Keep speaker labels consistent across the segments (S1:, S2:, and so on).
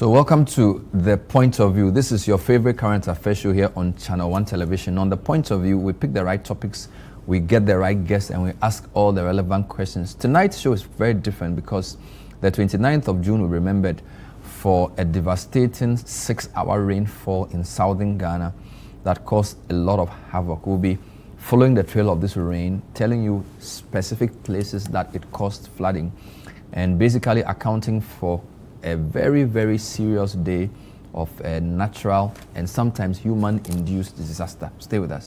S1: So welcome to The Point of View. This is your favorite current affairs show here on Channel 1 Television. On The Point of View, we pick the right topics, we get the right guests, and we ask all the relevant questions. Tonight's show is very different because the 29th of June we remembered for a devastating 6-hour rainfall in southern Ghana that caused a lot of havoc. We'll be following the trail of this rain, telling you specific places that it caused flooding, and basically accounting for a very, very serious day of a natural and sometimes human-induced disaster. Stay with us.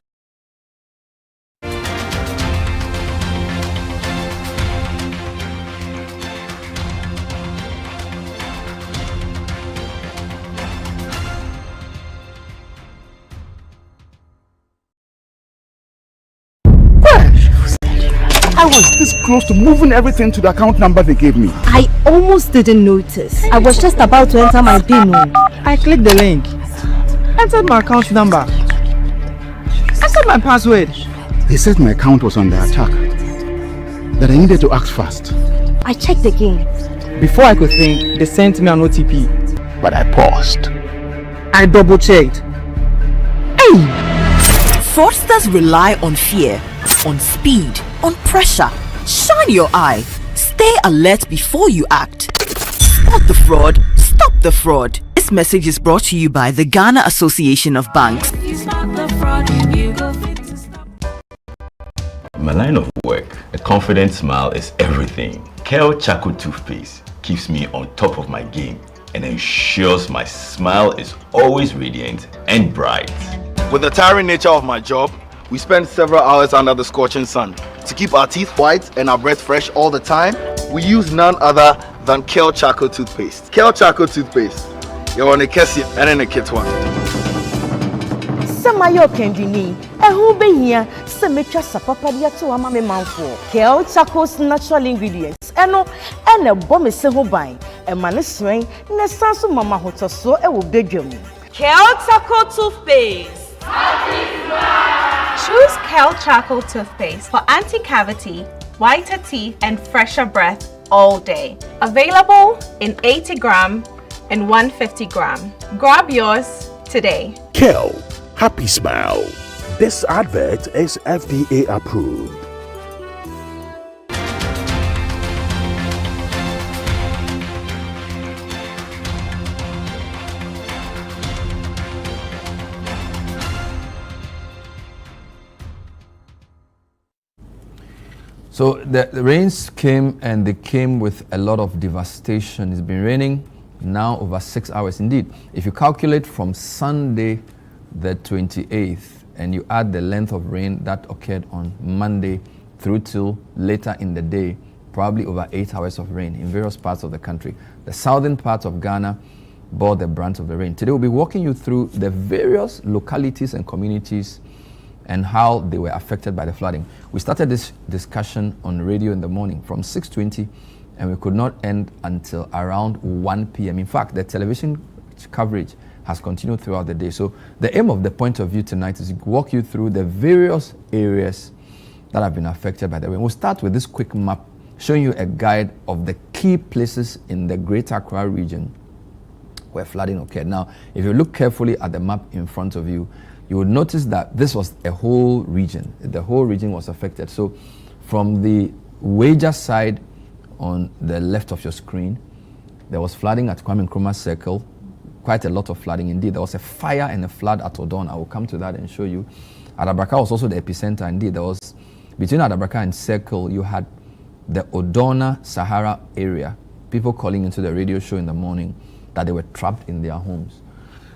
S2: I was this close to moving everything to the account number they gave me.
S3: I almost didn't notice. I was just about to enter my PIN.
S4: I clicked the link, entered my account number, entered my password.
S2: They said my account was under attack, that I needed to act fast.
S3: I checked again.
S4: Before I could think, they sent me an OTP.
S2: But I paused.
S4: I double checked. Hey!
S5: Fraudsters rely on fear, on speed, on pressure. Shine your eye. Stay alert before you act. Spot the fraud. Stop the fraud. This message is brought to you by the Ghana Association of Banks.
S6: In my line of work, a confident smile is everything. Kale Charcoal Toothpaste keeps me on top of my game and ensures my smile is always radiant and bright.
S7: With the tiring nature of my job, we spend several hours under the scorching sun. To keep our teeth white and our breath fresh all the time, we use none other than Kale Charcoal Toothpaste. Kale Charcoal Toothpaste. You're on a Kessie and in a kit one.
S8: Samayo kendini, who be here, Semetra Sapapadia to Amame Manfo. Kale Charcoal's natural ingredients, and a bomb is so by a man swing, Nesansu Mama Hotoso, a will beg you.
S9: Kale Charcoal Toothpaste. Choose Kale Charcoal Toothpaste for anti-cavity, whiter teeth, and fresher breath all day. Available in 80 gram and 150 gram. Grab yours today.
S10: Kale, happy smile. This advert is FDA approved.
S1: So the rains came, and they came with a lot of devastation. It's been raining now over 6 hours. Indeed, if you calculate from Sunday the 28th and you add the length of rain that occurred on Monday through till later in the day, probably over 8 hours of rain in various parts of the country. The southern part of Ghana bore the brunt of the rain. Today we'll be walking you through the various localities and communities and how they were affected by the flooding. We started this discussion on radio in the morning from 6:20, and we could not end until around 1 p.m. In fact, the television coverage has continued throughout the day. So the aim of The Point of View tonight is to walk you through the various areas that have been affected by the rain. We'll start with this quick map showing you a guide of the key places in the Greater Accra region where flooding occurred. Now, if you look carefully at the map in front of you, you would notice that this was a whole region. The whole region was affected. So from the Wager side on the left of your screen, there was flooding at Kwame Nkrumah Circle, quite a lot of flooding indeed. There was a fire and a flood at Odorna. I will come to that and show you. Adabraka was also the epicenter indeed. There was, between Adabraka and Circle, you had the Odorna Sahara area, people calling into the radio show in the morning that they were trapped in their homes.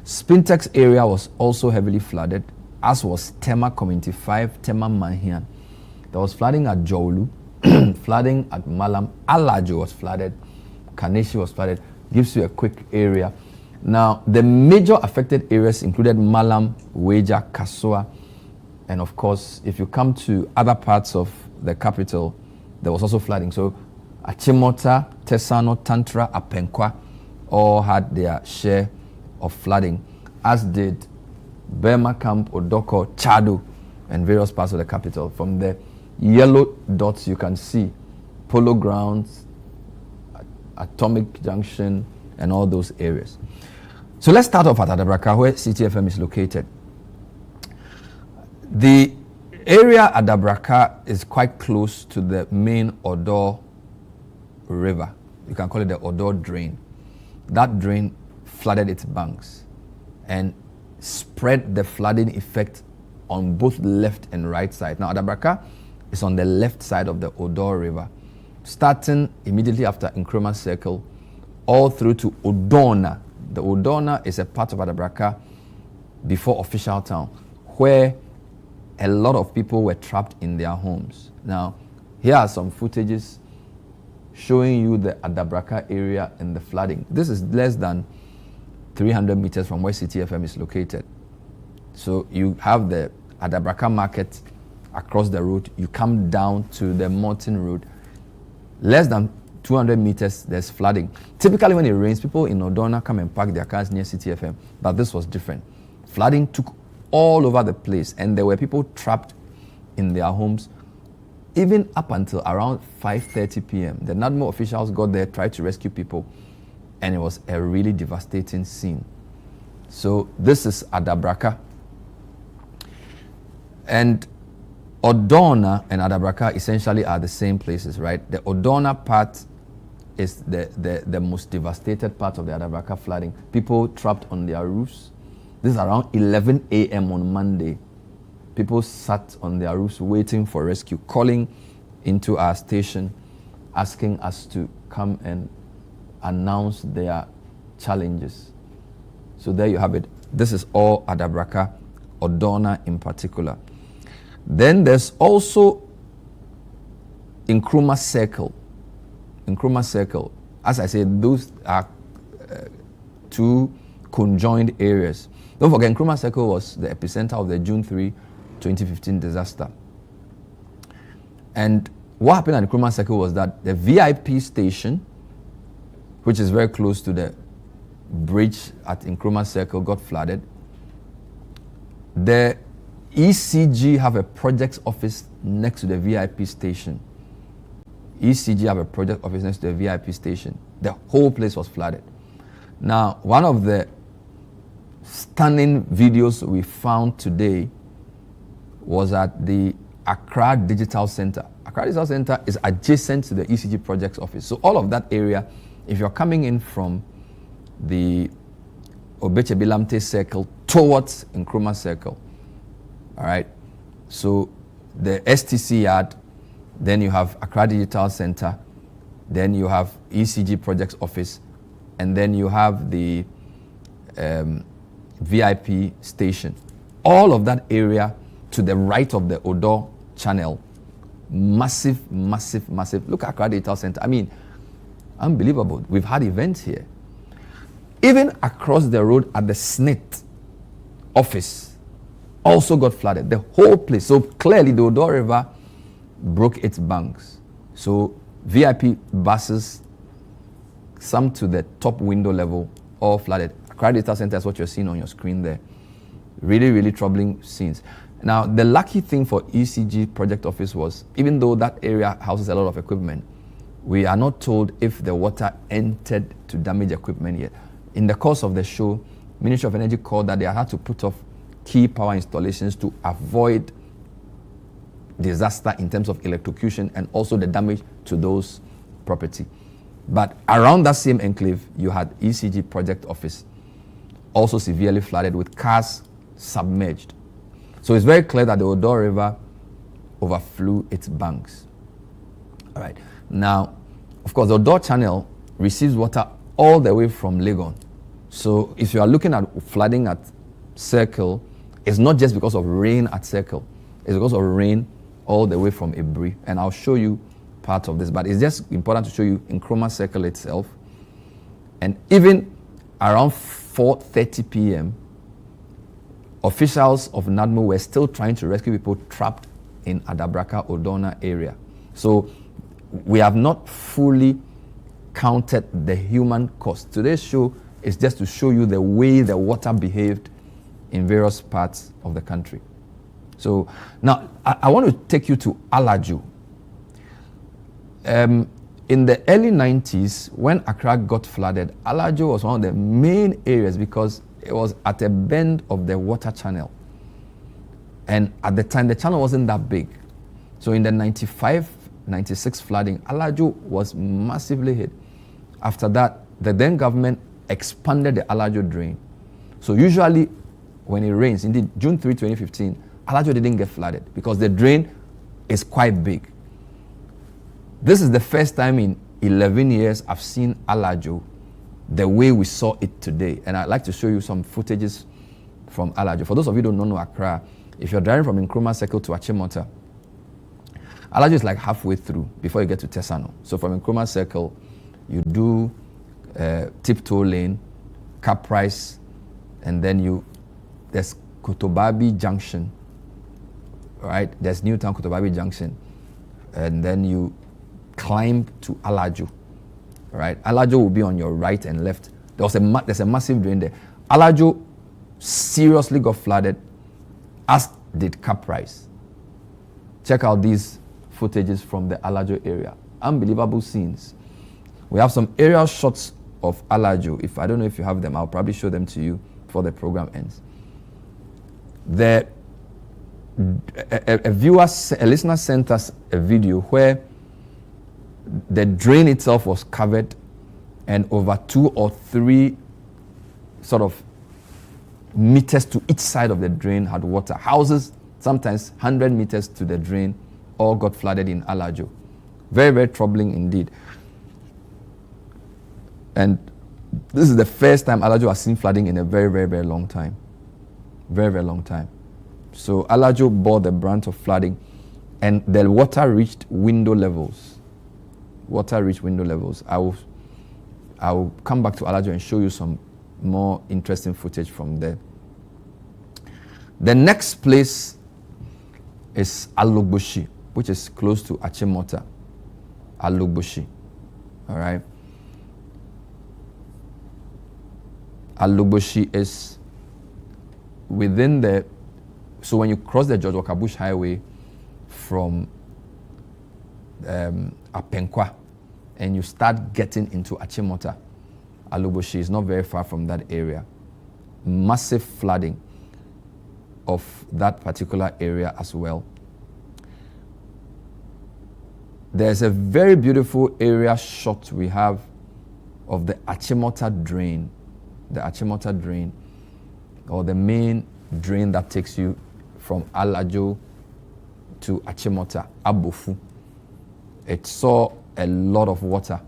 S1: Spintex area was also heavily flooded, as was Tema Community 5, Tema Manhian. There was flooding at Jowlu, flooding at Mallam. Alajo was flooded, Teshie was flooded. Gives you a quick area. Now, the major affected areas included Mallam, Wager, Kasoa, and of course, if you come to other parts of the capital, there was also flooding. So, Achimota, Tesano, Tantra, Apenkwa all had their share of flooding, as did Burma Camp, Odoko, Chadu, and various parts of the capital. From the yellow dots you can see Polo Grounds, Atomic Junction, and all those areas. So let's start off at Adabraka, where CTFM is located. The area Adabraka is quite close to the main Odor River. You can call it the Odor Drain. That drain flooded its banks and spread the flooding effect on both left and right side. Now, Adabraka is on the left side of the Odor River, starting immediately after Nkrumah Circle, all through to Odorna. The Odorna is a part of Adabraka before Official Town, where a lot of people were trapped in their homes. Now, here are some footages showing you the Adabraka area and the flooding. This is less than 300 meters from where CTFM is located. So you have the Adabraka market across the road. You come down to the Morton Road. Less than 200 meters, there's flooding. Typically when it rains, people in Odorna come and park their cars near CTFM, but this was different. Flooding took all over the place, and there were people trapped in their homes, even up until around 5:30 p.m. The NADMO officials got there, tried to rescue people, and it was a really devastating scene. So this is Adabraka. And Odorna and Adabraka essentially are the same places, right? The Odorna part is the most devastated part of the Adabraka flooding. People trapped on their roofs. This is around 11 a.m. on Monday. People sat on their roofs waiting for rescue, calling into our station, asking us to come and announce their challenges. So there you have it. This is all Adabraka, Odorna in particular. Then there's also Nkrumah Circle. Nkrumah Circle. As I said, those are two conjoined areas. Don't forget, Nkrumah Circle was the epicenter of the June 3, 2015 disaster. And what happened at Nkrumah Circle was that the VIP station, which is very close to the bridge at Nkrumah Circle, got flooded. The ECG have a projects office next to the VIP station. ECG have a project office next to the VIP station. The whole place was flooded. Now, one of the stunning videos we found today was at the Accra Digital Center. Accra Digital Center is adjacent to the ECG projects office. So all of that area, if you're coming in from the Obeche-Bilamte Circle towards Nkrumah Circle, all right, so the STC yard, then you have Accra Digital Center, then you have ECG Projects Office, and then you have the VIP station. All of that area to the right of the Odor channel, massive, massive, massive. Look at Accra Digital Center. I mean, unbelievable. We've had events here. Even across the road at the SNIT office, also got flooded, the whole place. So clearly the Odor River broke its banks. So VIP buses, some to the top window level, all flooded. Accra Data Center is what you're seeing on your screen there. Really, really troubling scenes. Now, the lucky thing for ECG Project Office was, even though that area houses a lot of equipment, we are not told if the water entered to damage equipment yet. In the course of the show, Ministry of Energy called that they had to put off key power installations to avoid disaster in terms of electrocution and also the damage to those property. But around that same enclave, you had ECG Project Office, also severely flooded with cars submerged. So it's very clear that the Odor River overflew its banks. All right. Now, of course, the Odor Channel receives water all the way from Legon. So if you are looking at flooding at Circle, it's not just because of rain at Circle. It's because of rain all the way from Ibri. And I'll show you part of this. But it's just important to show you Nkrumah Circle itself. And even around 4:30 p.m., officials of NADMO were still trying to rescue people trapped in Adabraka Odorna area. So we have not fully counted the human cost. Today's show is just to show you the way the water behaved in various parts of the country. So now I want to take you to Alajo. in the early 90s, when Accra got flooded, Alajo was one of the main areas because it was at a bend of the water channel. And at the time, the channel wasn't that big. So in the 95, 96 flooding, Alajo was massively hit. After that, the then government expanded the Alajo drain. So usually when it rains, indeed June 3, 2015, Alajo didn't get flooded because the drain is quite big. This is the first time in 11 years I've seen Alajo the way we saw it today. And I'd like to show you some footages from Alajo. For those of you who don't know Accra, if you're driving from Nkrumah Circle to Achimota, Alajo is like halfway through before you get to Tesano. So from Nkrumah Circle, you do Tiptoe Lane, Caprice, and then there's Kotobabi Junction, right? There's Newtown Kotobabi Junction, and then you climb to Alajo, right? Alajo will be on your right and left. There's a massive drain there. Alajo seriously got flooded, as did Caprice. Check out these footages from the Alajo area. Unbelievable scenes. We have some aerial shots of Alajo. I don't know if you have them, I'll probably show them to you before the program ends. A listener sent us a video where the drain itself was covered and over 2 or 3 sort of meters to each side of the drain had water. Houses, sometimes 100 meters to the drain, all got flooded in Alajo. Very, very troubling indeed. And this is the first time Alajo has seen flooding in a very, very, very long time. Very, very long time. So Alajo bore the brunt of flooding, and the water reached window levels. Water reached window levels. I will come back to Alajo and show you some more interesting footage from there. The next place is Alogboshi, which is close to Achimota. Alogboshi. All right. Alogboshi is within so when you cross the George Walker Bush Highway from Apenkwa and you start getting into Achimota, Alogboshi is not very far from that area. Massive flooding of that particular area as well. There's a very beautiful area shot we have of the Achimota drain. The Achimota drain, or the main drain that takes you from Alajo to Achimota, Abofu. It saw a lot of water,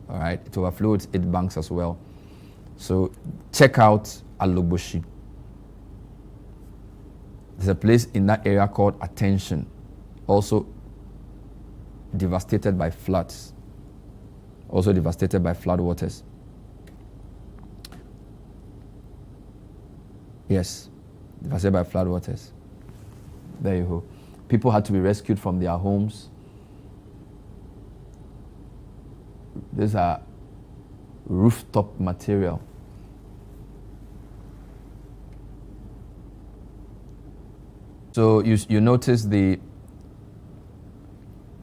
S1: all right? It overflowed its banks as well. So check out Alogboshi. There's a place in that area called Attention, also devastated by floods, also devastated by flood waters. Yes, devastated by flood waters. There you go. People had to be rescued from their homes. These are rooftop material. So you notice the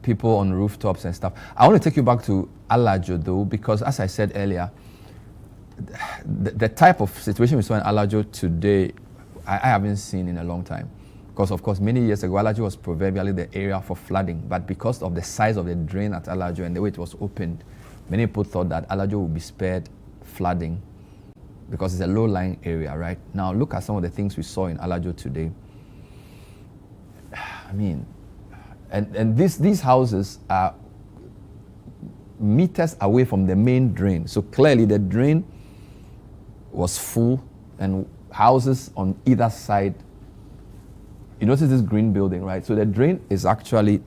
S1: people on rooftops and stuff. I want to take you back to Alajo though, because as I said earlier, the type of situation we saw in Alajo today, I haven't seen in a long time. Because of course, many years ago, Alajo was proverbially the area for flooding, but because of the size of the drain at Alajo and the way it was opened, many people thought that Alajo would be spared flooding because it's a low-lying area, right? Now look at some of the things we saw in Alajo today. I mean, and these houses are meters away from the main drain. So clearly the drain was full and houses on either side. You notice this green building, right? So the drain is actually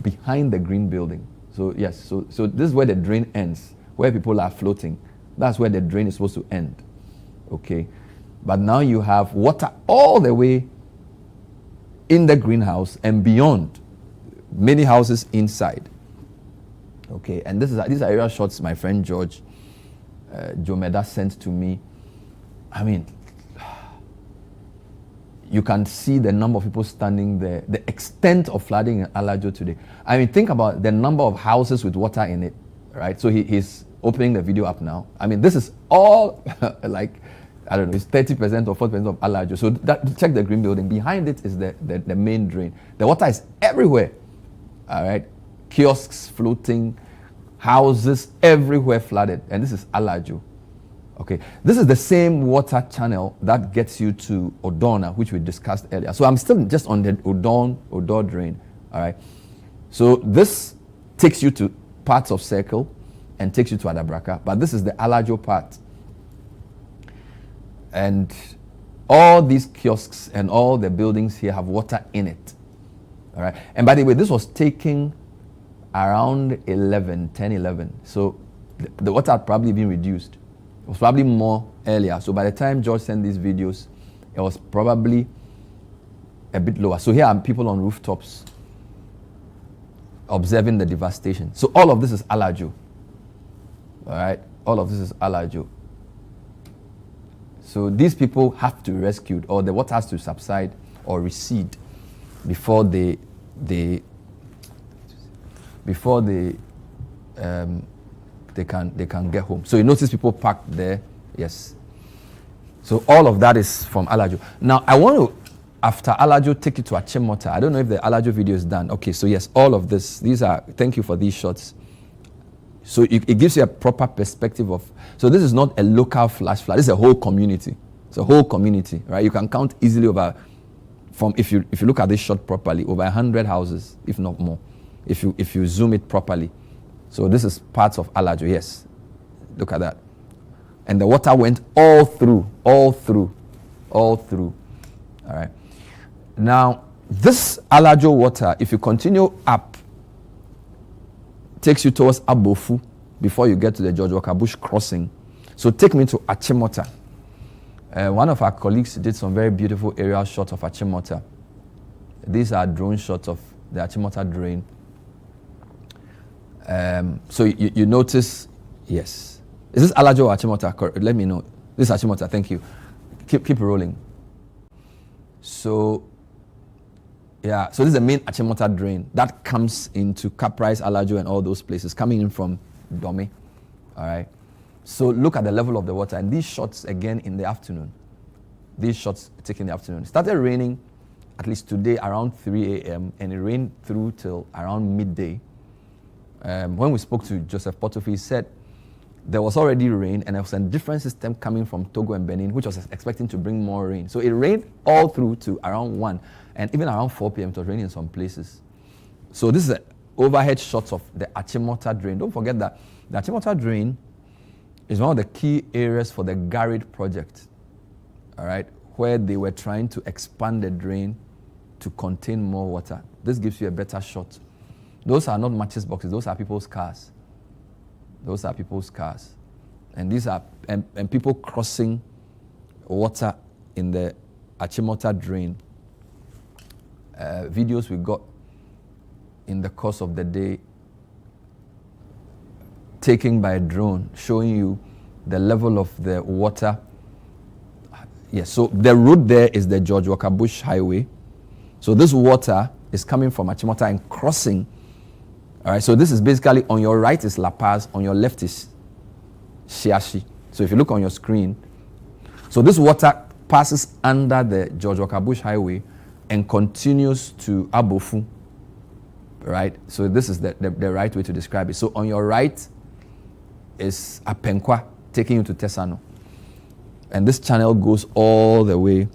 S1: behind the green building. So yes, so this is where the drain ends, where people are floating. That's where the drain is supposed to end, okay? But now you have water all the way in the greenhouse and beyond, many houses inside. Okay, and these are aerial shots my friend George Jomeda sent to me. I mean, you can see the number of people standing there, the extent of flooding in Alajo today. I mean, think about the number of houses with water in it right? So he's opening the video up now. I mean, this is all like, I don't know, it's 30% or 40% of Alajo. So check the green building. Behind it is the main drain. The water is everywhere, all right? Kiosks floating, houses everywhere flooded. And this is Alajo. Okay, this is the same water channel that gets you to Odorna, which we discussed earlier. So I'm still just on the Odor drain, all right? So this takes you to parts of Circle and takes you to Adabraka, but this is the Alajo part. And all these kiosks and all the buildings here have water in it, all right? And by the way, this was taking around 10, 11. So the water had probably been reduced. It was probably more earlier. So by the time George sent these videos, it was probably a bit lower. So here are people on rooftops observing the devastation. So all of this is Alajo. All right? All of this is Alajo. So these people have to be rescued, or the water has to subside or recede before they can get home. So you notice people parked there. Yes. So all of that is from Alajo. Now I want to, after Alajo, take you to Achimota. I don't know if the Alajo video is done. Okay, so yes, all of this. Thank you for these shots. So it gives you a proper perspective of, so this is not a local flash flood. This is a whole community. It's a whole community, right? You can count easily over, if you look at this shot properly, over 100 houses, if not more, if you zoom it properly. So this is parts of Alajo, yes. Look at that. And the water went all through. All right. Now, this Alajo water, if you continue up, takes you towards Abofu before you get to the George Walker Bush crossing. So take me to Achimota. One of our colleagues did some very beautiful aerial shots of Achimota. These are drone shots of the Achimota drain. So you notice, yes. Is this Alajo or Achimota? Let me know. This is Achimota, thank you. Keep rolling. So, yeah, so this is the main Achimota drain that comes into Caprice, Alajo, and all those places, coming in from Dome. All right. So look at the level of the water, and these shots again in the afternoon. These shots taken in the afternoon. It started raining, at least today, around 3 a.m., and it rained through till around midday. When we spoke to Joseph Portofi, he said there was already rain, and there was a different system coming from Togo and Benin, which was expecting to bring more rain. So it rained all through to around 1, and even around 4 p.m. it was raining in some places. So this is an overhead shots of the Achimota drain. Don't forget that the Achimota drain is one of the key areas for the Garrett project, all right, where they were trying to expand the drain to contain more water. This gives you a better shot. Those are not matches boxes, those are people's cars. Those are people's cars. And these are, and people crossing water in the Achimota drain. Videos we got in the course of the day taken by a drone showing you the level of the water. Yes, so the road there is the George Walker Bush Highway. So this water is coming from Achimota and crossing. All right, so this is basically on your right is La Paz, on your left is Shiashi. So if you look on your screen, so this water passes under the George Walker Bush Highway and continues to Abofu, right? So this is the right way to describe it. So on your right is Apenkwa, taking you to Tesano. And this channel goes all the way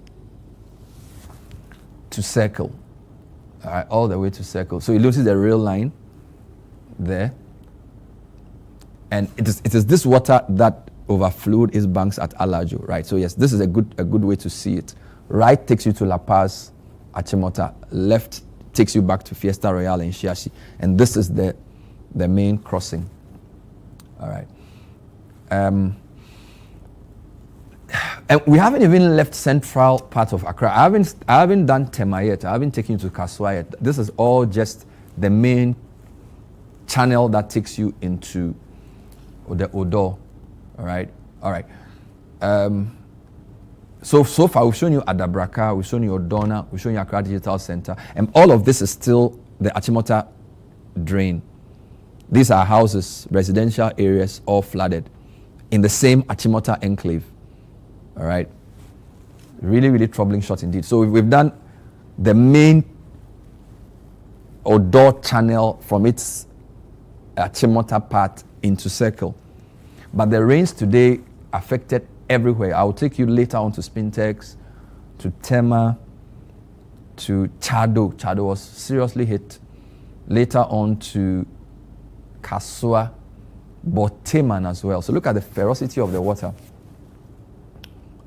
S1: to Circle, all right, all the way to Circle. So you notice the rail line there, and it is this water that overflowed its banks at Alajo, right? So yes, this is a good way to see it. Right takes you to La Paz, Achimota. Left takes you back to Fiesta Royale and Shiashi, and this is the main crossing. All right. And we haven't even left central part of Accra. I haven't done Tema yet. I haven't taken you to Kasoa yet. This is all just the main channel that takes you into the Odor. All right. So far we've shown you Adabraka, we've shown you Odorna, we've shown you Accra Digital Center, and all of this is still the Achimota drain. These are houses, residential areas, all flooded in the same Achimota enclave. All right. Really, really troubling shots indeed. So we've done the main Odor channel from its Achimota part into Circle. But the rains today affected everywhere. I will take you later on to Spintex, to Tema, to Chadu. Chadu was seriously hit. Later on to Kasoa, but Tema as well. So look at the ferocity of the water.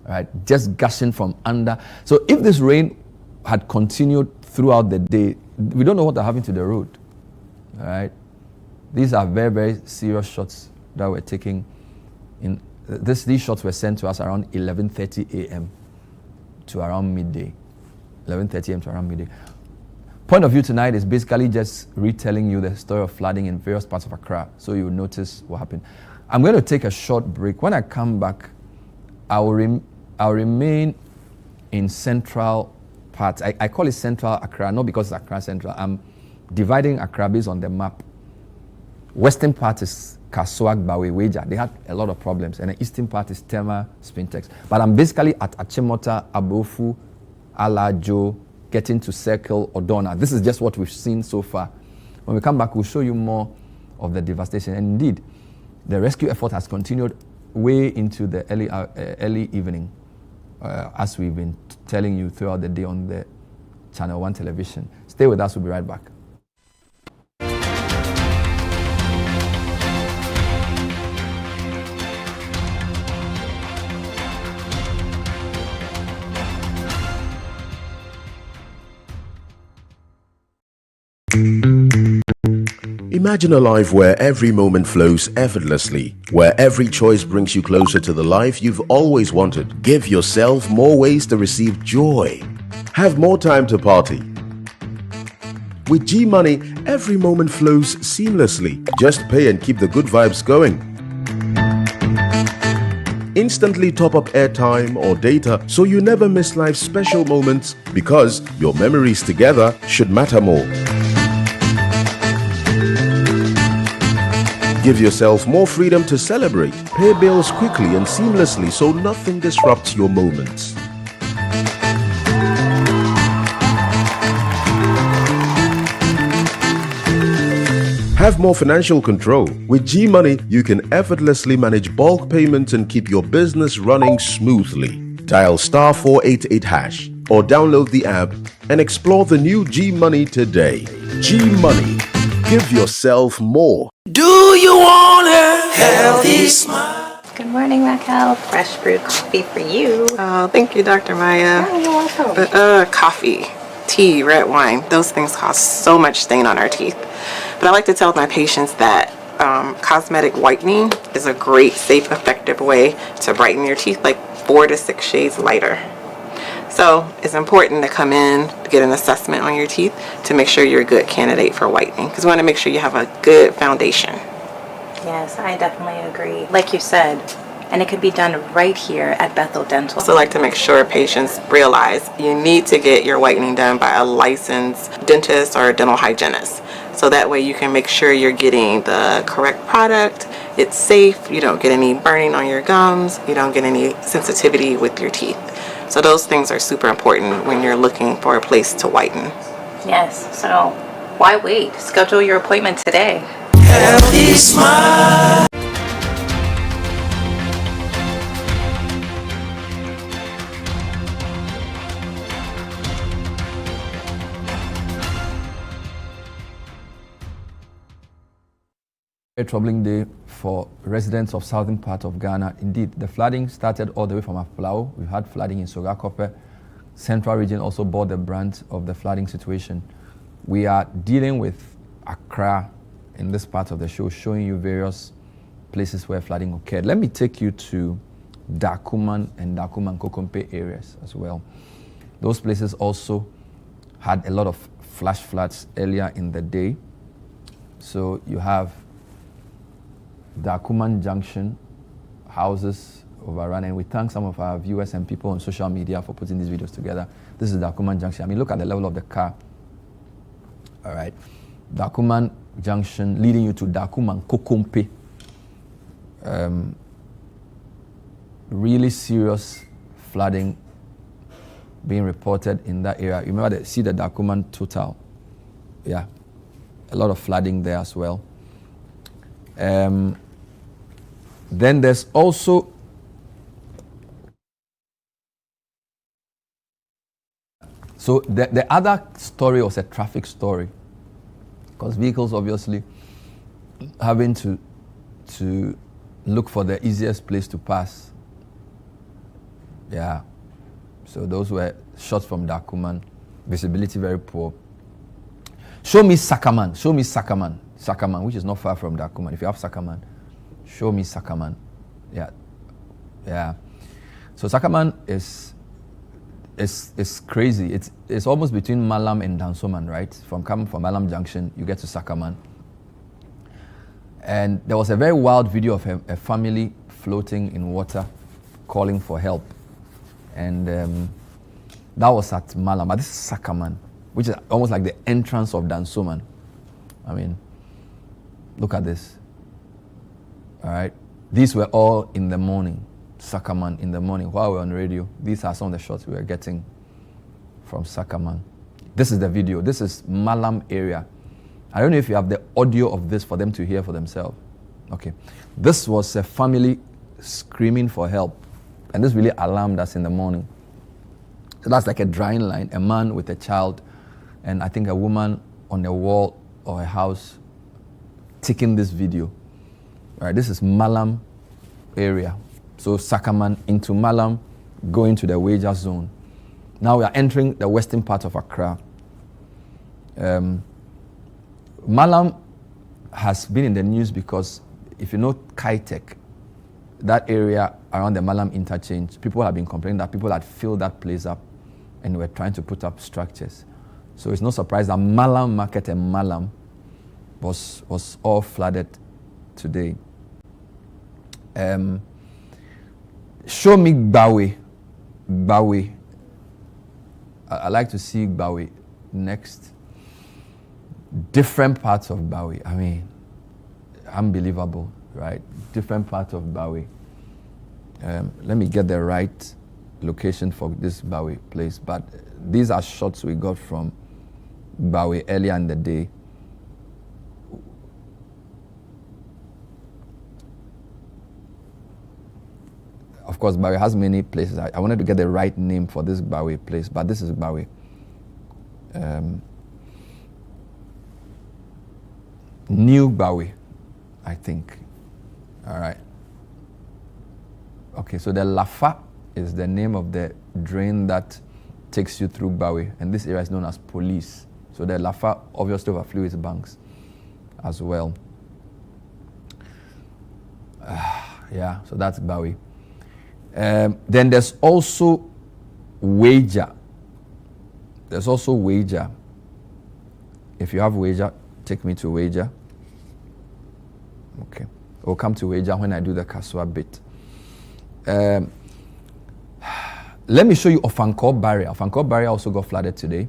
S1: All right, just gushing from under. So if this rain had continued throughout the day, we don't know what happened to the road. All right, these are very, very serious shots that we're taking. These shots were sent to us around 11:30 a.m. to around midday. 11:30 a.m. to around midday. Point of view tonight is basically just retelling you the story of flooding in various parts of Accra, so you'll notice what happened. I'm going to take a short break. When I come back, I'll remain in central part. I call it central Accra, not because it's Accra Central. I'm dividing Accra based on the map. Western part is Kasoa, Weja. They had a lot of problems. And the eastern part is Tema, Spintex. But I'm basically at Achimota, Abofu, Alajo, getting to Circle, Odorna. This is just what we've seen so far. When we come back, we'll show you more of the devastation. And indeed, the rescue effort has continued way into the early evening, as we've been telling you throughout the day on the Channel 1 television. Stay with us, we'll be right back.
S10: Imagine a life where every moment flows effortlessly, where every choice brings you closer to the life you've always wanted. Give yourself more ways to receive joy. Have more time to party. With G-Money, every moment flows seamlessly. Just pay and keep the good vibes going. Instantly top up airtime or data so you never miss life's special moments, because your memories together should matter more. Give yourself more freedom to celebrate. Pay bills quickly and seamlessly so nothing disrupts your moments. Have more financial control. With G-Money, you can effortlessly manage bulk payments and keep your business running smoothly. Dial *488# or download the app and explore the new G-Money today. G-Money. Give yourself more.
S11: Do you want a healthy smile?
S12: Good morning, Raquel. Fresh brewed coffee for you.
S13: Oh, thank you, Dr. Maya.
S12: Oh, you're welcome.
S13: Coffee, tea, red wine, those things cause so much stain on our teeth. But I like to tell my patients that cosmetic whitening is a great, safe, effective way to brighten your teeth, like 4 to 6 shades lighter. So it's important to come in to get an assessment on your teeth to make sure you're a good candidate for whitening, because we want to make sure you have a good foundation.
S12: Yes, I definitely agree. Like you said, and it could be done right here at Bethel Dental.
S13: So I like to make sure patients realize you need to get your whitening done by a licensed dentist or a dental hygienist. So that way you can make sure you're getting the correct product, it's safe, you don't get any burning on your gums, you don't get any sensitivity with your teeth. So those things are super important when you're looking for a place to whiten.
S12: Yes, so why wait? Schedule your appointment today.
S11: Healthy smile.
S1: A troubling day for residents of southern part of Ghana. Indeed, the flooding started all the way from Aflao. We've had flooding in Sogakope. Central region also bore the brunt of the flooding situation. We are dealing with Accra in this part of the show, showing you various places where flooding occurred. Let me take you to Dakuman and Kokompe areas as well. Those places also had a lot of flash floods earlier in the day. So you have Dakuman Junction, houses overrun, and we thank some of our viewers and people on social media for putting these videos together. This is Dakuman Junction. I mean, look at the level of the car. All right. Dakuman junction leading you to Dakuman Kokompe. Really serious flooding being reported in that area. You remember see the Dakuman total. Yeah, a lot of flooding there as well. Then there's also so the other story was a traffic story, because vehicles obviously having to look for the easiest place to pass. Yeah, so those were shots from Dakuman. Visibility very poor. Show me Sakaman. Show me Sakaman. Sakaman, which is not far from Dakuman. If you have Sakaman, show me Sakaman. Yeah, yeah. So Sakaman is crazy. It's almost between Mallam and Dansoman, right? Coming from Mallam Junction, you get to Sakaman. And there was a very wild video of a family floating in water, calling for help. And that was at Mallam. But this is Sakaman, which is almost like the entrance of Dansoman. I mean, look at this. All right. These were all in the morning. Sakaman in the morning while we're on radio. These are some of the shots we were getting from Sakaman. This is the video. This is Mallam area. I don't know if you have the audio of this for them to hear for themselves. Okay. This was a family screaming for help. And this really alarmed us in the morning. So that's like a drying line, a man with a child, and I think a woman on a wall or a house taking this video. All right, this is Mallam area. So Sakaman into Mallam, going to the Wager zone. Now we are entering the western part of Accra. Mallam has been in the news because if you know Kitech, that area around the Mallam interchange, people have been complaining that people had filled that place up and were trying to put up structures. So it's no surprise that Mallam Market and Mallam was all flooded today. Show me Gbawe. Gbawe. I like to see Gbawe next. Different parts of Gbawe. I mean, unbelievable, right? Different parts of Gbawe. Let me get the right location for this Gbawe place. But these are shots we got from Gbawe earlier in the day. Of course, Gbawe has many places. I wanted to get the right name for this Gbawe place, but this is Gbawe. New Gbawe, I think. All right. Okay, so the Lafa is the name of the drain that takes you through Gbawe, and this area is known as Police. So the Lafa obviously overflew its banks as well. Yeah, so that's Gbawe. Then there's also Wager. There's also Wager. If you have Wager, take me to Wager. Okay. We'll come to Wager when I do the Kasoa bit. Let me show you Ofankor Barrier. Ofankor Barrier also got flooded today.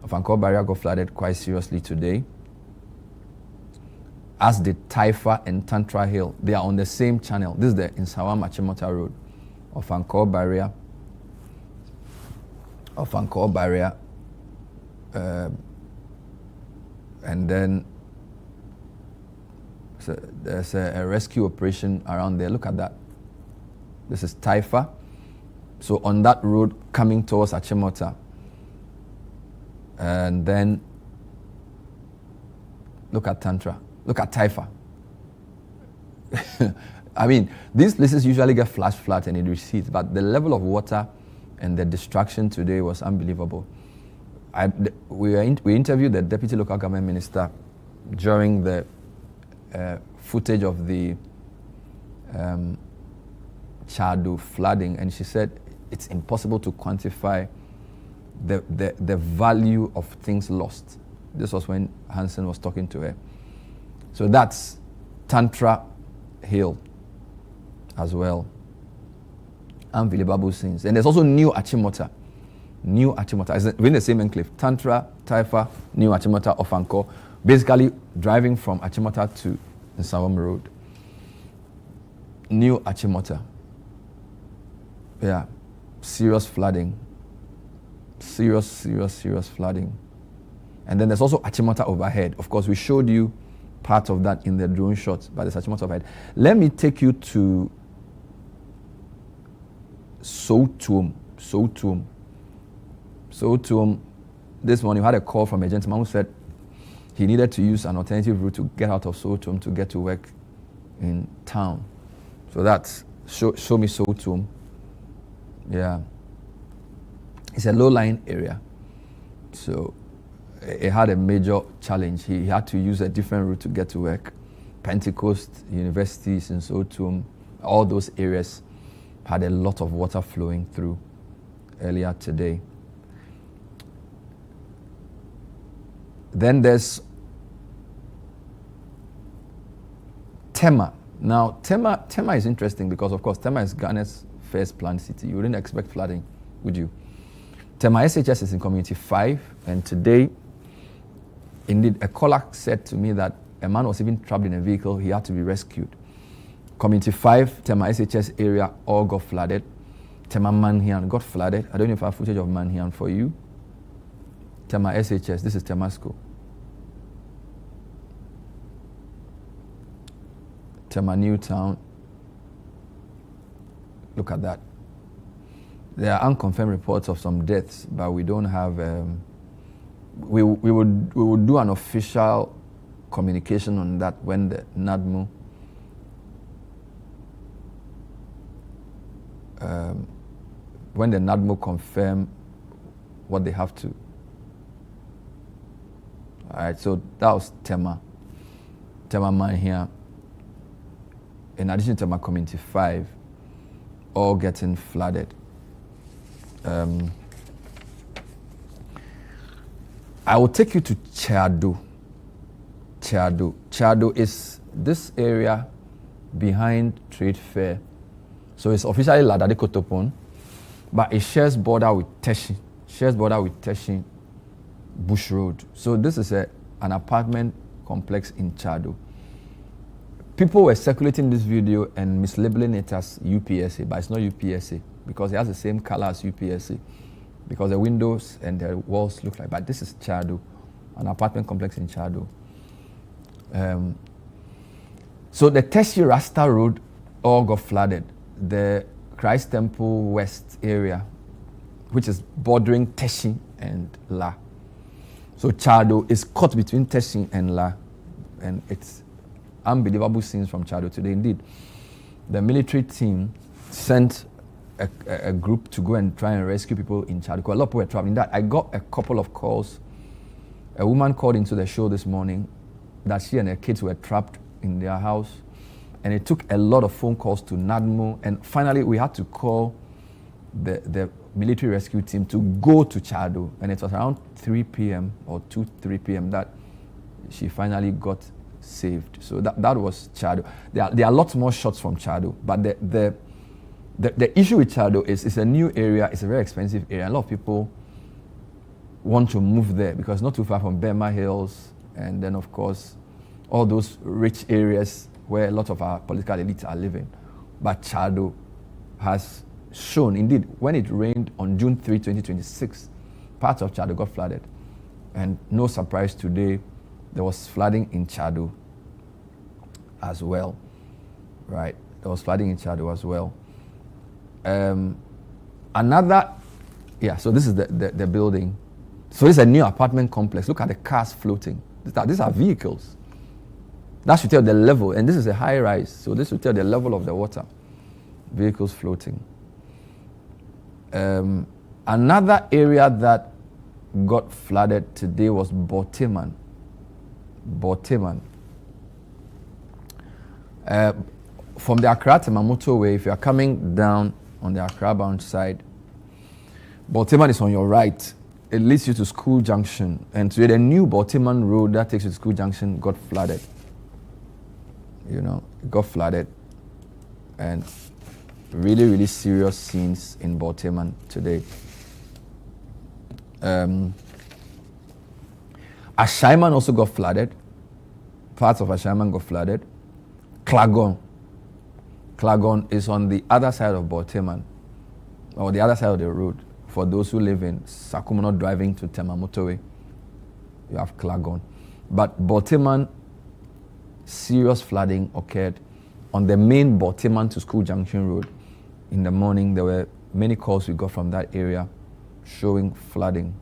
S1: Ofankor Barrier got flooded quite seriously today. As did Taifa and Tantra Hill. They are on the same channel. This is the Insawam Achimota Road. Ofankor Barrier. Ofankor Barrier. And then so there's a rescue operation around there. Look at that. This is Taifa. So on that road coming towards Achimota. And then look at Tantra. Look at Taifa. I mean, these places usually get flash flood and it recedes, but the level of water and the destruction today was unbelievable. We interviewed the Deputy Local Government Minister during the footage of the Chadu flooding, and she said it's impossible to quantify the value of things lost. This was when Hansen was talking to her. So that's Tantra Hill as well. Unbelievable scenes. And there's also New Achimota. New Achimota. It's within the same enclave. Tantra, Taifa, New Achimota, Ofankor. Basically, driving from Achimota to Nsawam Road. New Achimota. Yeah, serious flooding. Serious flooding. And then there's also Achimota overhead. Of course, we showed you part of that in the drone shots, but there's Achimota overhead. Let me take you to Sotuum. This morning, you had a call from a gentleman who said he needed to use an alternative route to get out of Sotuum to get to work in town. So that's show me Sotuum. Yeah. It's a low-lying area. So it had a major challenge. He had to use a different route to get to work. Pentecost, universities in Sotuum, all those areas had a lot of water flowing through earlier today. Then there's Tema. Now, Tema is interesting because, of course, Tema is Ghana's first planned city. You wouldn't expect flooding, would you? Tema SHS is in Community 5, and today, indeed, a caller said to me that a man was even trapped in a vehicle. He had to be rescued. Community 5, Tema SHS area, all got flooded. Tema Manhian got flooded. I don't know if I have footage of Manhian for you. Tema SHS, this is Temasco. Tema Newtown. Look at that. There are unconfirmed reports of some deaths, but we don't have. We would do an official communication on that when the NADMO confirm what they have to. All right, so that was Tema Man here. In addition to my Community 5, all getting flooded. I will take you to Chadu. Chadu is this area behind Trade Fair. So it's officially Ladade Kotopon, but it shares border with Teshie. Bush Road. So this is an apartment complex in Chadu. People were circulating this video and mislabeling it as UPSA, but it's not UPSA because it has the same color as UPSA, because the windows and the walls look like. But this is Chadu, an apartment complex in Chadu. So the Teshie Rasta Road all got flooded. The Christ Temple West area, which is bordering Teshie and La. So Chadu is caught between Teshie and La, and it's unbelievable scenes from Chadu today. Indeed, the military team sent a group to go and try and rescue people in Chadu. A lot of people were traveling. That I got a couple of calls. A woman called into the show this morning that she and her kids were trapped in their house, and it took a lot of phone calls to NADMO, and finally we had to call the military rescue team to go to Chadu, and it was around 3 p.m. or 3 p.m. that she finally got saved. So that was Chadu. There are lots more shots from Chadu, but the issue with Chadu is it's a new area, it's a very expensive area. A lot of people want to move there because it's not too far from Burma Hills, and then of course all those rich areas where a lot of our political elites are living. But Chadu has shown, indeed, when it rained on June 3, 2026, parts of Chadu got flooded. And no surprise today, there was flooding in Chadu as well, right? There was flooding in Chadu as well. So this is the building. So this is a new apartment complex. Look at the cars floating. These are vehicles. That should tell the level, and this is a high rise, so this should tell the level of the water. Vehicles floating. Another area that got flooded today was Boteman. From the Accra Tema motorway, if you are coming down on the Accra bound side, Boteman is on your right. It leads you to School Junction, and today the new Boteman road that takes you to School Junction got flooded. It got flooded, and really, really serious scenes in Ashaiman also got flooded. Parts of Ashaiman got flooded. Klagon is on the other side of Borteman, or the other side of the road. For those who live in Sakuma, not driving to Tema motorway, you have Klagon. But Borteman, serious flooding occurred on the main Borteman to School Junction Road. In the morning, there were many calls we got from that area showing flooding.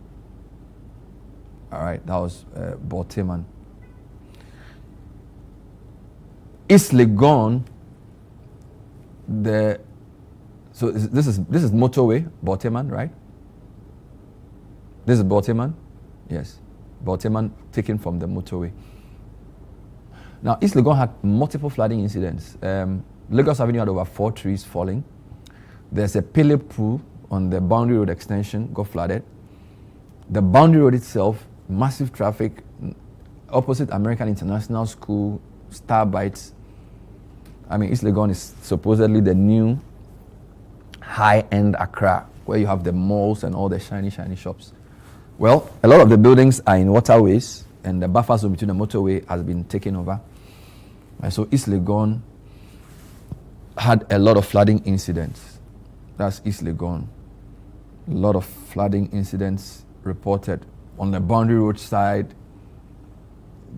S1: All right, that was Borteman. East Legon, so this is motorway, Borteman, right? This is Borteman? Yes. Borteman taken from the motorway. Now, East Legon had multiple flooding incidents. Lagos Avenue had over 4 trees falling. There's a Pele pool on the Boundary Road extension, got flooded. The Boundary Road itself, massive traffic, opposite American International School, Starbites. I mean, East Legon is supposedly the new high-end Accra, where you have the malls and all the shiny shops. Well, a lot of the buildings are in waterways, and the buffer zone between the motorway has been taken over. And so East Legon had a lot of flooding incidents. That's East Legon. A lot of flooding incidents reported. On the Boundary Road side,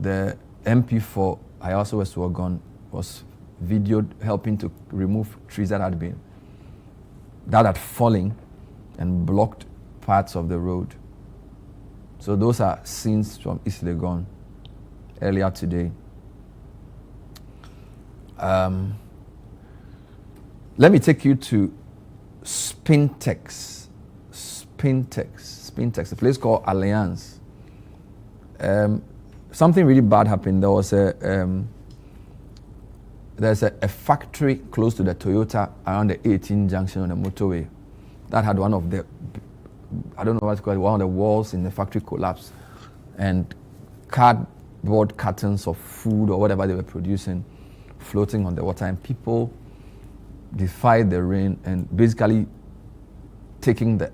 S1: the MP for Ayawaso West Wagon was videoed helping to remove trees that had fallen and blocked parts of the road. So those are scenes from East Legon earlier today. Let me take you to Spintex, a place called Alliance. Something really bad happened. There was there's a factory close to the Toyota around the 18 junction on the motorway that had one of the, I don't know what to call it, one of the walls in the factory collapsed, and cardboard cartons of food or whatever they were producing floating on the water, and people defied the rain and basically taking the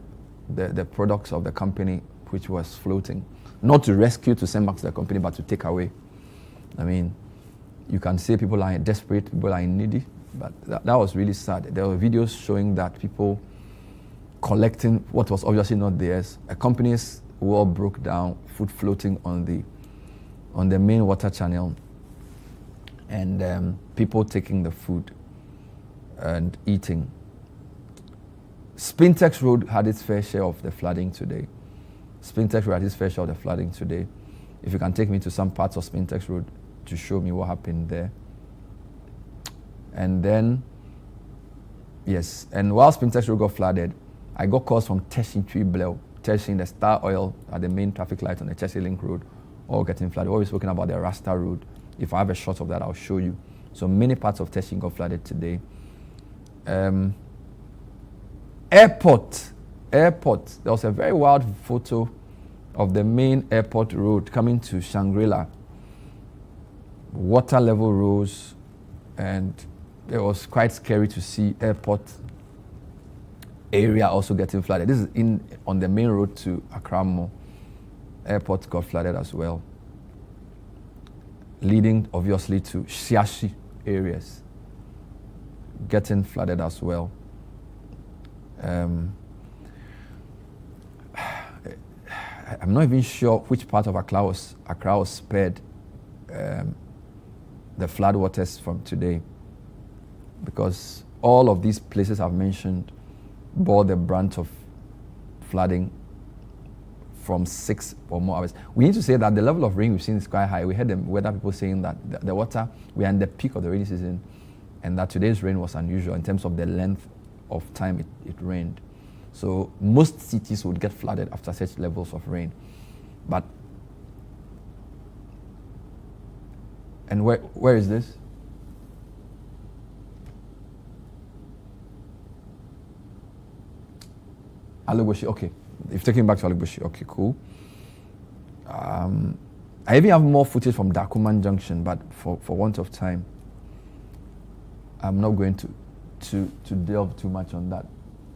S1: products of the company which was floating, not to rescue, to send back to the company, but to take away. I mean, you can say people are desperate, people are needy, but that was really sad. There were videos showing that people collecting what was obviously not theirs. A company's wall broke down, food floating on the main water channel, and people taking the food and eating. Spintex Road had its fair share of the flooding today. If you can take me to some parts of Spintex Road to show me what happened there. And then, yes, and while Spintex Road got flooded, I got calls from Teshie Teshie, the Star Oil at the main traffic light on the Teshie Link Road, all getting flooded. We've always spoken about the Rasta Road. If I have a shot of that, I'll show you. So many parts of Teshie got flooded today. Airport. There was a very wild photo of the main airport road coming to Shangri-La. Water level rose, and it was quite scary to see airport area also getting flooded. This is on the main road to Accra Mall. Airport got flooded as well, leading obviously to Shiashi areas getting flooded as well. I'm not even sure which part of Accra was spared the flood waters from today, because all of these places I've mentioned bore the brunt of flooding from 6 or more hours. We need to say that the level of rain we've seen is quite high. We heard the weather people saying that the water, we are in the peak of the rainy season, and that today's rain was unusual in terms of the length of time it rained. So most cities would get flooded after such levels of rain. But, and where is this? Alajo, okay. If taking back to Alajo, okay, cool. I even have more footage from Dakuman Junction, but for want of time, I'm not going to delve too much on that.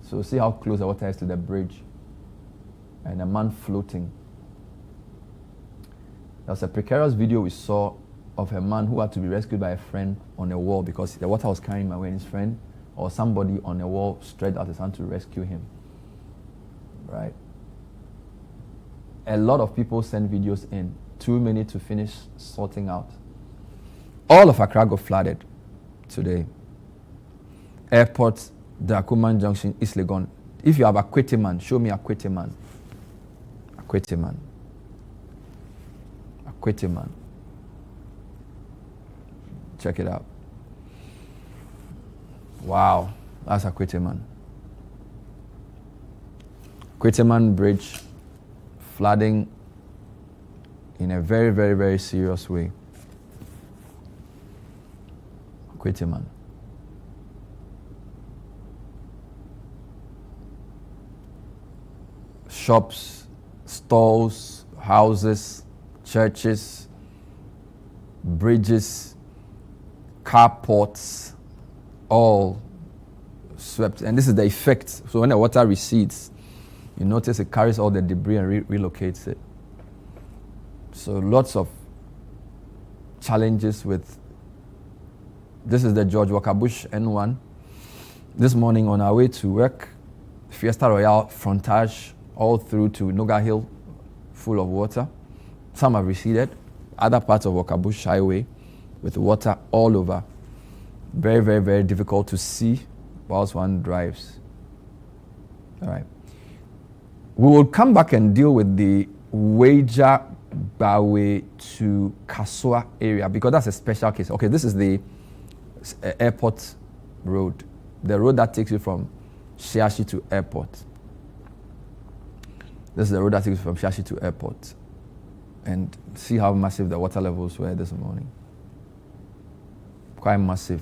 S1: So see how close the water is to the bridge, and a man floating. There was a precarious video we saw of a man who had to be rescued by a friend on a wall because the water was carrying him away, and his friend or somebody on a wall stretched out his hand to rescue him. Right? A lot of people send videos in, too many to finish sorting out. All of Accra got flooded today. Airport, Dakuman Junction, East Legon. If you have a Kwetiman, show me a Kwetiman. A Kwetiman. A Kwetiman. Check it out. Wow, that's a Kwetiman. Kwetiman Bridge flooding in a very, very, very serious way. Kwetiman. Shops, stalls, houses, churches, bridges, carports, all swept. And this is the effect. So when the water recedes, you notice it carries all the debris and relocates it. So lots of challenges with. This is the George Walker Bush N1. This morning on our way to work, Fiesta Royale frontage all through to Noga Hill, full of water. Some have receded. Other parts of Walker Bush Highway with water all over. Very, very, very difficult to see whilst one drives. All right. We will come back and deal with the Wager Bawe to Kasoa area because that's a special case. Okay, this is the airport road, the road that takes you from Shiashi to airport. This is the road that takes you from Shiashi to airport. And see how massive the water levels were this morning. Quite massive.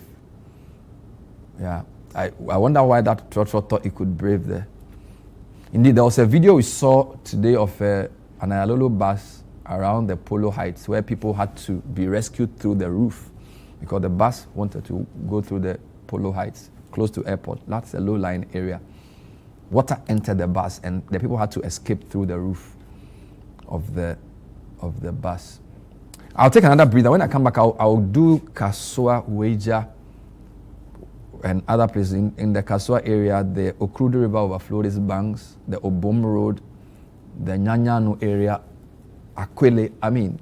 S1: Yeah, I wonder why that trotro thought he could brave there. Indeed, there was a video we saw today of an Ayalolo bus around the Polo Heights where people had to be rescued through the roof because the bus wanted to go through the Polo Heights, close to airport. That's a low-lying area. Water entered the bus and the people had to escape through the roof of the bus. I'll take another breather. When I come back, I'll do Kasoa, Wager, and other places. In the Kasoa area, the Okrudu River overflowed its banks, the Obom Road, the Nyanyano area, Akwele. I mean,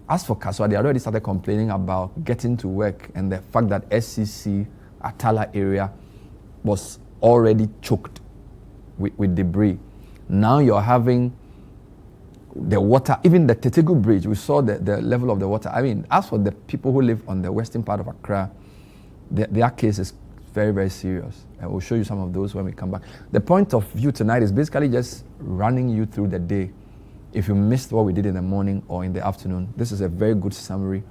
S1: as for Kasoa, they already started complaining about getting to work and the fact that SCC, Atala area, was already choked with debris. Now you're having the water, even the Tetegu Bridge, we saw the level of the water. I mean, as for the people who live on the western part of Accra, their case is very, very serious. And we'll show you some of those when we come back. The point of view tonight is basically just running you through the day. If you missed what we did in the morning or in the afternoon, this is a very good summary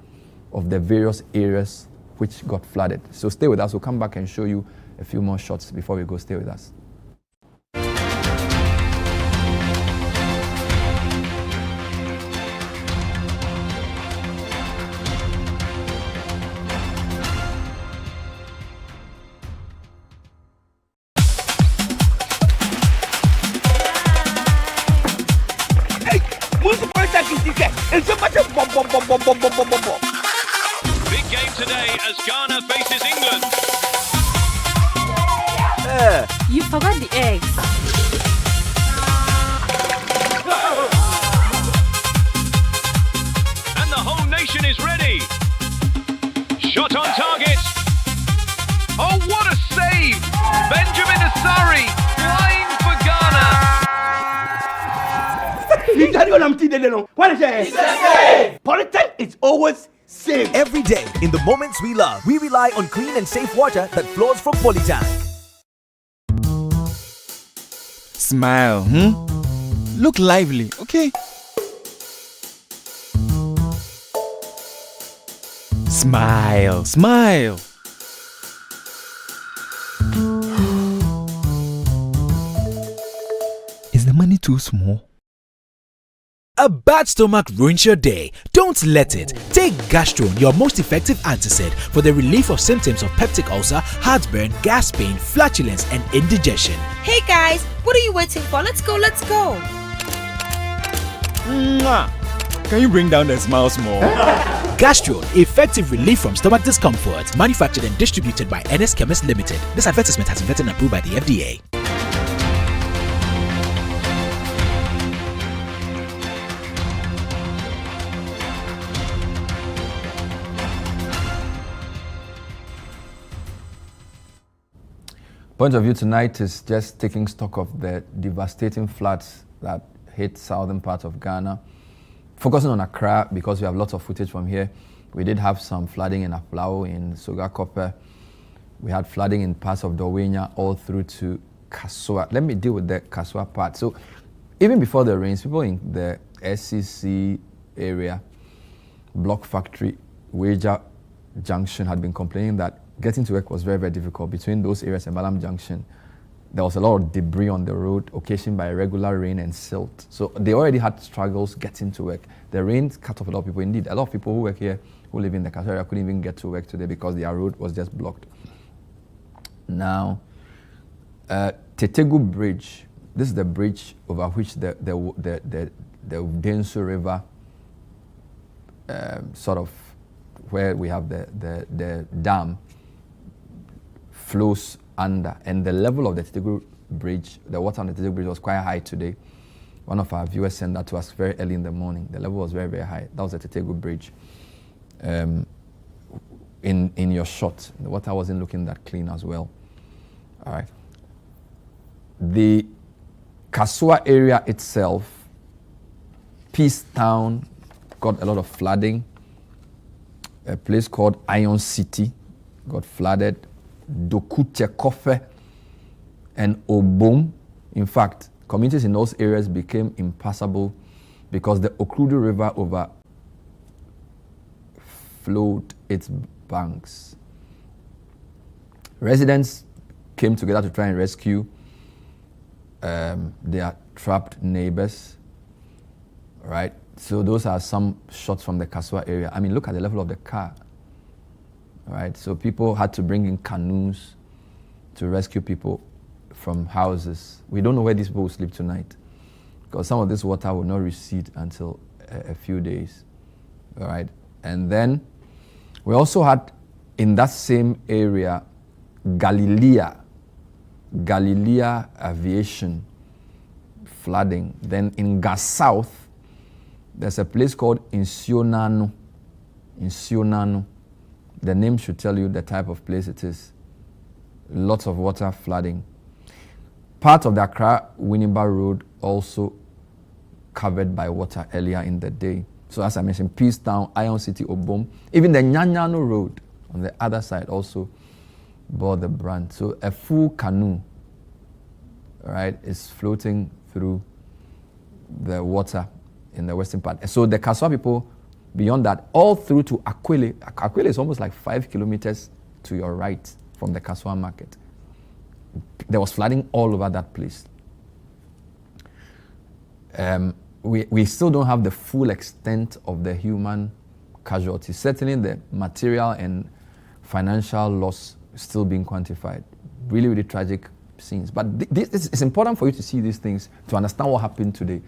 S1: of the various areas which got flooded. So stay with us. We'll come back and show you a few more shots before we go. Stay with us.
S14: Big game today as Ghana faces England.
S3: You forgot the eggs.
S14: And the whole nation is ready. Shot on target. Oh, what a save! Benjamin Asari flying for Ghana.
S15: Politics is always safe. Every day, in the moments we love, we rely on clean and safe water that flows from Polytank.
S4: Smile, Look lively, okay? Smile, smile. Is the money too small?
S15: A bad stomach ruins your day. Don't let it. Take Gastron, your most effective antacid for the relief of symptoms of peptic ulcer, heartburn, gas pain, flatulence, and indigestion.
S16: Hey guys, what are you waiting for? Let's go, let's go.
S4: Mwah.
S15: Can you bring down the smiles more? Gastron, effective relief from stomach discomfort. Manufactured and distributed by NS Chemist Limited. This advertisement has been vetted and approved by the FDA.
S1: Point of view tonight is just taking stock of the devastating floods that hit southern parts of Ghana. Focusing on Accra because we have lots of footage from here. We did have some flooding in Alajo, in Soga-Kope. We had flooding in parts of Dowenya all through to Kasoa. Let me deal with the Kasoa part. So even before the rains, people in the SCC area, Block Factory, Wager Junction had been complaining that getting to work was very, very difficult. Between those areas and Mallam Junction, there was a lot of debris on the road occasioned by regular rain and silt. So they already had struggles getting to work. The rain cut off a lot of people. Indeed, a lot of people who work here, who live in the Kasoa area, couldn't even get to work today because their road was just blocked. Now, Tetegu Bridge, this is the bridge over which the Denso River, sort of where we have the dam, flows under, and the level of the Tetegu Bridge, the water on the Tetegu Bridge was quite high today. One of our viewers sent that to us very early in the morning. The level was very, very high. That was the Tetegu Bridge. In your shot, the water wasn't looking that clean as well. All right. The Kasoa area itself, Peace Town, got a lot of flooding. A place called Iron City got flooded. Dokutekofe and Obom. In fact, communities in those areas became impassable because the Okrudu River overflowed its banks. Residents came together to try and rescue their trapped neighbors. Right? So those are some shots from the Kasoa area. I mean, look at the level of the car. Right? So people had to bring in canoes to rescue people from houses. We don't know where these people will sleep tonight because some of this water will not recede until a few days. All right? And then we also had in that same area Galilea Aviation flooding. Then in Gas South, there's a place called Insionano. The name should tell you the type of place it is. Lots of water flooding. Part of the Accra-Winneba Road also covered by water earlier in the day. So as I mentioned, Peace Town, Iron City, Obom, even the Nyanyano Road on the other side also bore the brunt. So a full canoe, right, is floating through the water in the western part. So the Kasoa people, beyond that, all through to Aquile. Aquile is almost like 5 kilometers to your right from the Kasoa market. There was flooding all over that place. We still don't have the full extent of the human casualties. Certainly the material and financial loss is still being quantified. Really, really tragic scenes. But it's important for you to see these things to understand what happened today.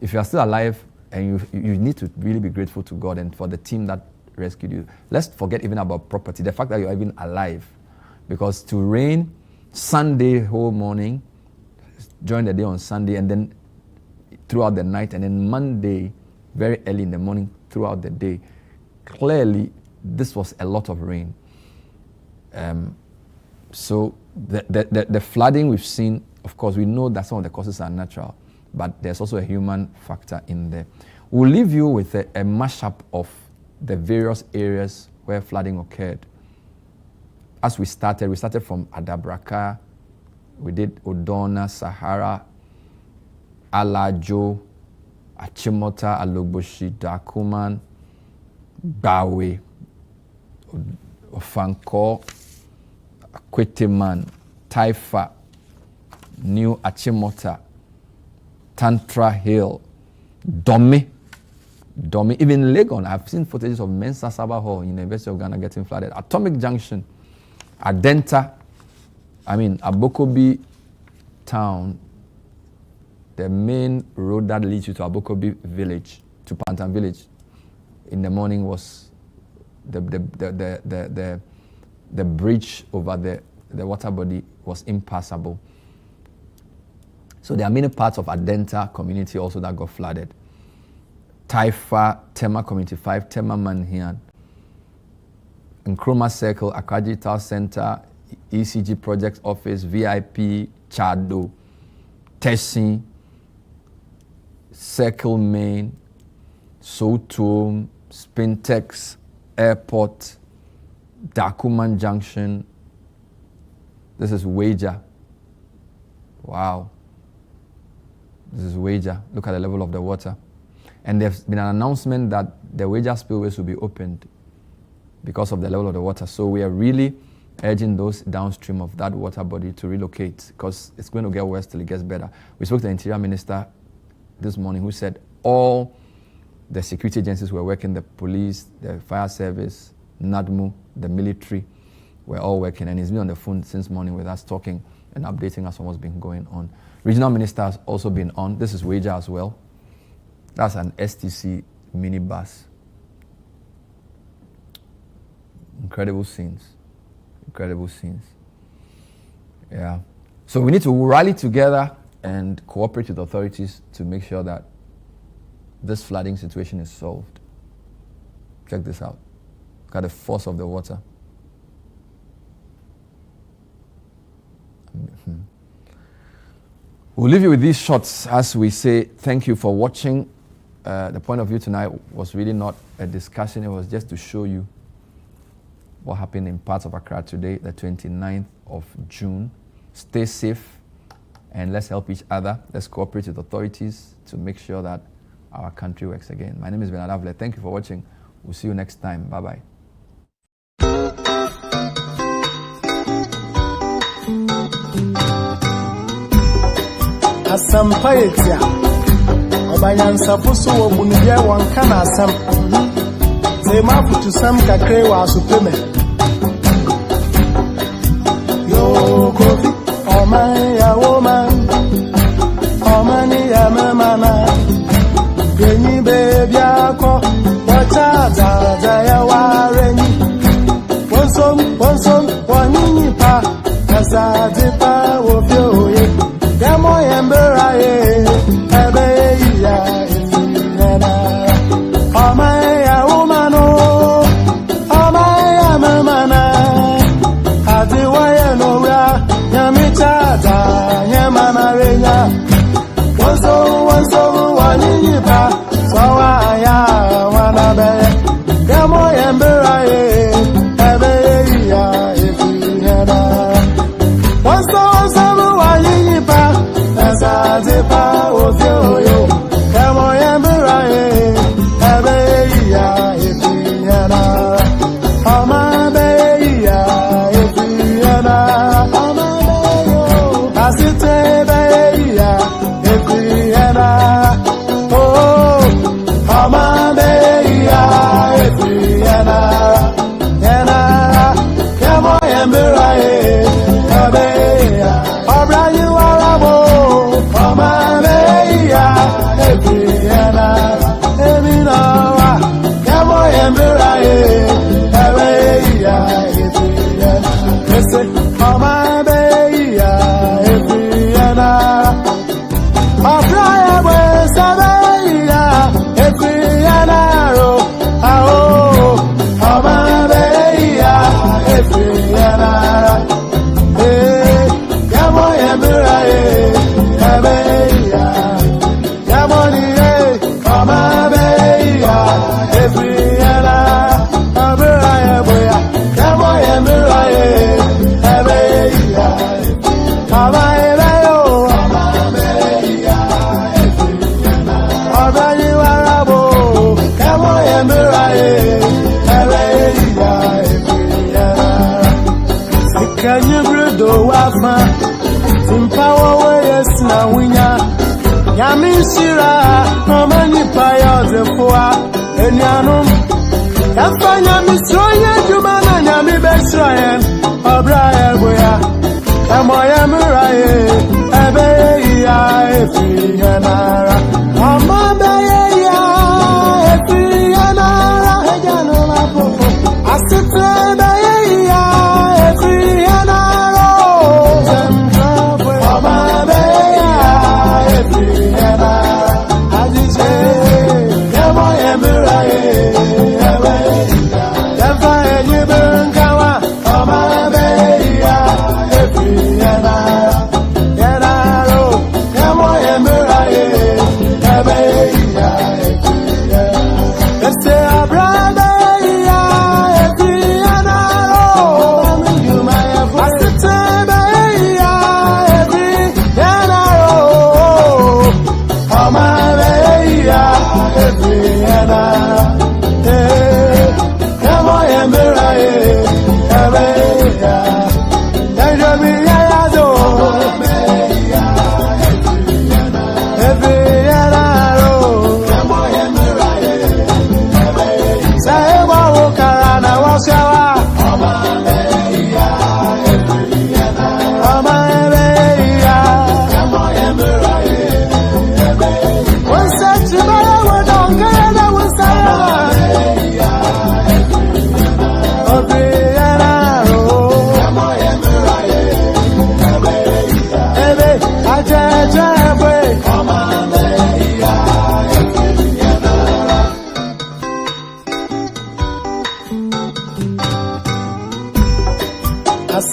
S1: If you are still alive, and you need to really be grateful to God and for the team that rescued you. Let's forget even about property, the fact that you're even alive. Because to rain Sunday whole morning, during the day on Sunday, and then throughout the night, and then Monday, very early in the morning, throughout the day, clearly this was a lot of rain. So the flooding we've seen, of course, we know that some of the causes are natural, but there's also a human factor in there. We'll leave you with a mashup of the various areas where flooding occurred. As we started from Adabraka, we did Odorna, Sahara, Alajo, Achimota, Alogboshi, Dakuman, Bawe, Ofanko, Kweteman, Taifa, New Achimota, Tantra Hill, Dome, even Legon. I've seen footages of Mensa Saba Hall in the University of Ghana getting flooded. Atomic Junction, Adenta, Abokobi Town, the main road that leads you to Abokobi village to Pantan village in the morning was the bridge over the water body was impassable. So there are many parts of Adenta community also that got flooded. Taifa, Tema Community 5, Tema Manhian, Nkrumah Circle, Accra Digital Center, ECG Project Office, VIP, Chadu, Teshie, Circle Main, Sotum, Spintex, Airport, Dakuman Junction. This is Wager. Wow. This is Wager. Look at the level of the water. And there's been an announcement that the Wager spillways will be opened because of the level of the water. So we are really urging those downstream of that water body to relocate because it's going to get worse till it gets better. We spoke to the Interior Minister this morning who said all the security agencies were working, the police, the fire service, NADMU, the military, were all working. And he's been on the phone since morning with us talking and updating us on what's been going on. Regional Minister has also been on. This is Wager as well. That's an STC minibus. Incredible scenes. Incredible scenes. Yeah. So we need to rally together and cooperate with authorities to make sure that this flooding situation is solved. Check this out. Look at the force of the water. We'll leave you with these shots as we say thank you for watching. The point of view tonight was really not a discussion. It was just to show you what happened in parts of Accra today, the 29th of June. Stay safe and let's help each other. Let's cooperate with authorities to make sure that our country works again. My name is Benadavle. Thank you for watching. We'll see you next time. Bye-bye.
S16: Asampayetia Obayansa fusu wo bunibia wanka na asam Zema futu sam kakre wa supreme Yo kofi Oman ya woman Omani ya memana Genyi baby ako Wacha zaza ya warenyi Wonsom wanyinyi pa Kazazi pa wofyoye Gamo yembera ye Ebe ya Ifiyana Oman ya umano Oman ya memana Adi waya nora Nyamichata Nyamana renya Wanso wanyinyi pa Sawa ya wanabe Gamo yembera ye Ebe ya Ifiyana Wanso wanyinyi pa Zazipa ofyoyo Kamo yembera ye Ebe ya Ifiyana Oma be ya Ifiyana Oma be yo Asite be ya Ifiyana Oh Oma be ya Ifiyana Yana Kamo yembera ye Ebe ya Obra you are Oma be ya Ifiyana Emina Kamo yembera ye Ebe ya Ifiyana Ese Oma be ya Ifiyana Obra ya we sabe ya Ifiyana ro Ao Oma be ya Ifiyana Kamo yembera ye Ebe ya Yamoni ye Oma be ya Ifiyana Obra ya boya Kamo yembera ye Ebe ya Oma ebe yo Oma be ya Ifiyana Obra you arabo Kamo yembera ye Ebe ya Ifiyana Sikanyi bredo wafa Simpawa we yes na winya Yamishira Omani payo zefuwa Enyanum Yafanya misroye Jumana nyami besroye Obra eboya Kamo yembera ye Ebe ya Ifiyana Oma be ya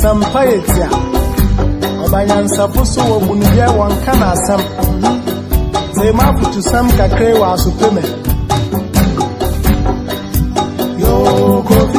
S16: Sampayetia Obanyansa puso wo bunibia wanka na asam Tema putu sam kakre wa supeme Yo kofi